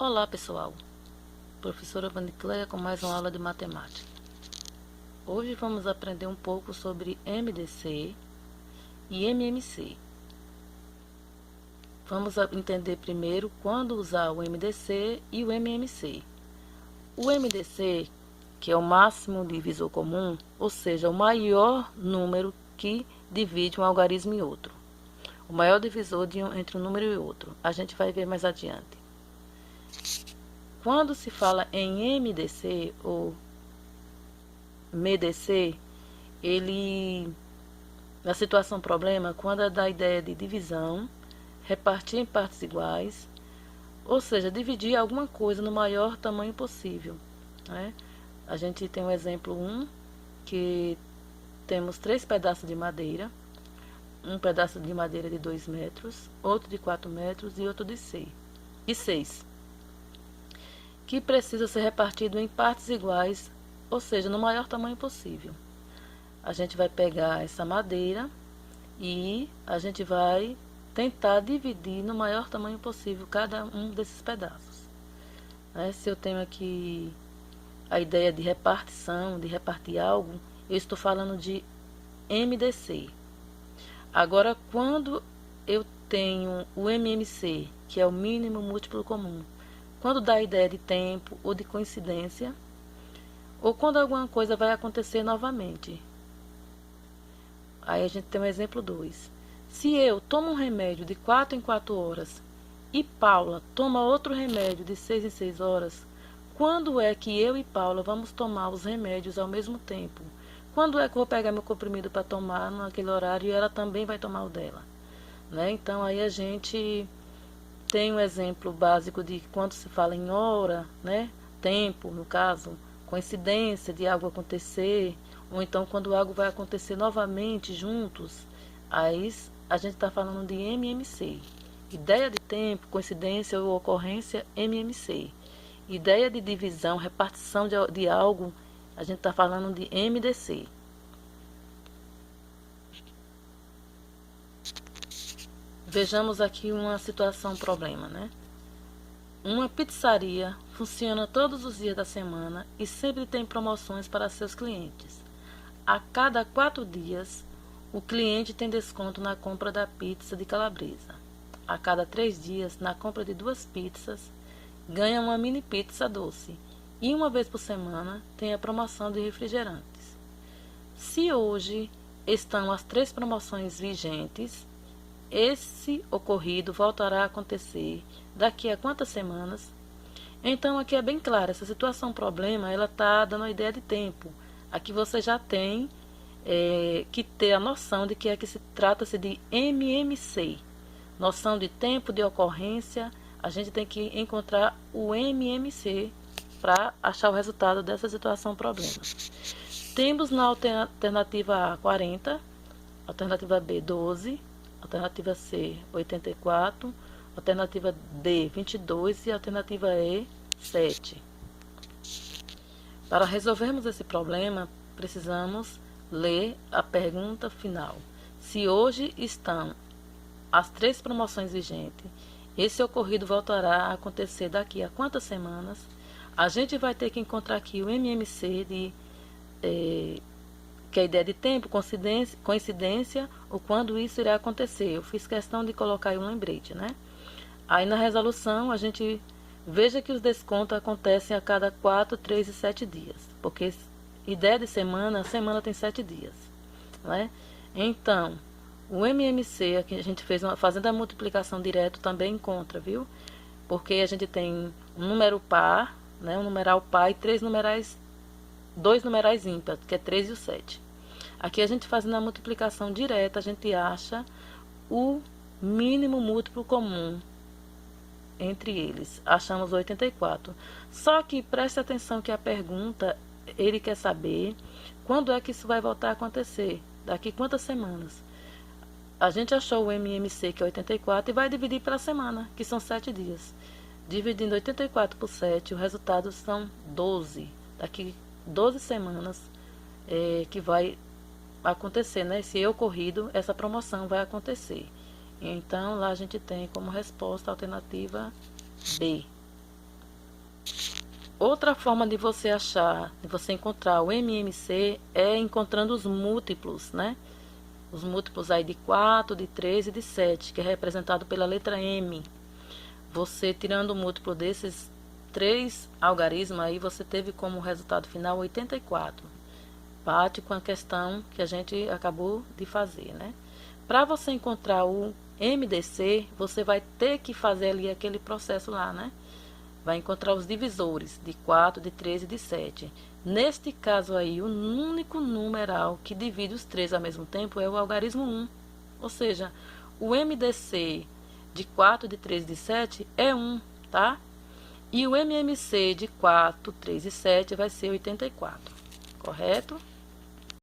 Olá pessoal, professora Vanicleia com mais uma aula de matemática. Hoje vamos aprender um pouco sobre MDC e MMC. Vamos entender primeiro quando usar o MDC e o MMC. O MDC, que é o máximo divisor comum, ou seja, o maior número que divide um algarismo em outro. O maior divisor entre um número e outro. A gente vai ver mais adiante. Quando se fala em MDC ou MDC, ele, na situação problema, quando é da ideia de divisão, repartir em partes iguais, ou seja, dividir alguma coisa no maior tamanho possível, né? A gente tem o exemplo 1, que temos 3 pedaços de madeira, um pedaço de madeira de 2 metros, outro de 4 metros e outro de 6. Que precisa ser repartido em partes iguais, ou seja, no maior tamanho possível. A gente vai pegar essa madeira e a gente vai tentar dividir no maior tamanho possível cada um desses pedaços. Se eu tenho aqui a ideia de repartição, de repartir algo, eu estou falando de MDC. Agora, quando eu tenho o MMC, que é o mínimo múltiplo comum, quando dá a ideia de tempo ou de coincidência, ou quando alguma coisa vai acontecer novamente. Aí a gente tem o exemplo 2. Se eu tomo um remédio de 4 em 4 horas e Paula toma outro remédio de 6 em 6 horas, quando é que eu e Paula vamos tomar os remédios ao mesmo tempo? Quando é que eu vou pegar meu comprimido para tomar naquele horário e ela também vai tomar o dela? Então aí a gente tem um exemplo básico de quando se fala em hora, tempo, no caso, coincidência de algo acontecer, ou então quando algo vai acontecer novamente juntos, aí a gente está falando de MMC. Ideia de tempo, coincidência ou ocorrência, MMC. Ideia de divisão, repartição de algo, a gente está falando de MDC. Vejamos aqui uma situação problema, Uma pizzaria funciona todos os dias da semana e sempre tem promoções para seus clientes. A cada 4 dias, o cliente tem desconto na compra da pizza de calabresa. A cada 3 dias, na compra de 2 pizzas, ganha uma mini pizza doce. E uma vez por semana, tem a promoção de refrigerantes. Se hoje estão as 3 promoções vigentes, esse ocorrido voltará a acontecer daqui a quantas semanas? Então, aqui é bem claro, essa situação problema, ela está dando a ideia de tempo. Aqui você já tem que ter a noção de que é que se trata-se de MMC. Noção de tempo, de ocorrência, a gente tem que encontrar o MMC para achar o resultado dessa situação problema. Temos na alternativa A 40, alternativa B 12, alternativa C 84, alternativa D 22 e alternativa E 7. Para resolvermos esse problema, precisamos ler a pergunta final. Se hoje estão as 3 promoções vigentes, esse ocorrido voltará a acontecer daqui a quantas semanas? A gente vai ter que encontrar aqui o MMC que é a ideia de tempo, coincidência, ou quando isso irá acontecer. Eu fiz questão de colocar aí um lembrete, Aí na resolução, a gente veja que os descontos acontecem a cada 4, 3 e 7 dias. Porque ideia de semana, a semana tem 7 dias, Então, o MMC, aqui a gente fez fazendo a multiplicação direto, também encontra, viu? Porque a gente tem um número par, um numeral par e 2 numerais ímpares, que é 3 e o 7. Aqui a gente fazendo a multiplicação direta, a gente acha o mínimo múltiplo comum entre eles. Achamos 84. Só que preste atenção que a pergunta, ele quer saber quando é que isso vai voltar a acontecer. Daqui quantas semanas? A gente achou o MMC, que é 84, e vai dividir pela semana, que são 7 dias. Dividindo 84 por 7, o resultado são 12. Daqui 12 semanas que vai acontecer, Se ocorrido, essa promoção vai acontecer. Então, lá a gente tem como resposta a alternativa B. Outra forma de você encontrar o MMC é encontrando os múltiplos, né? Os múltiplos aí de 4, de 3 e de 7, que é representado pela letra M. Você tirando o múltiplo desses 3 algarismos aí, você teve como resultado final 84. Bate com a questão que a gente acabou de fazer, né? Para você encontrar o MDC, você vai ter que fazer ali aquele processo lá, né? Vai encontrar os divisores de 4, de 3 e de 7. Neste caso aí, o único numeral que divide os 3 ao mesmo tempo é o algarismo 1. Ou seja, o MDC de 4, de 3 e de 7 é 1, tá? E o MMC de 4, 3 e 7 vai ser 84, correto?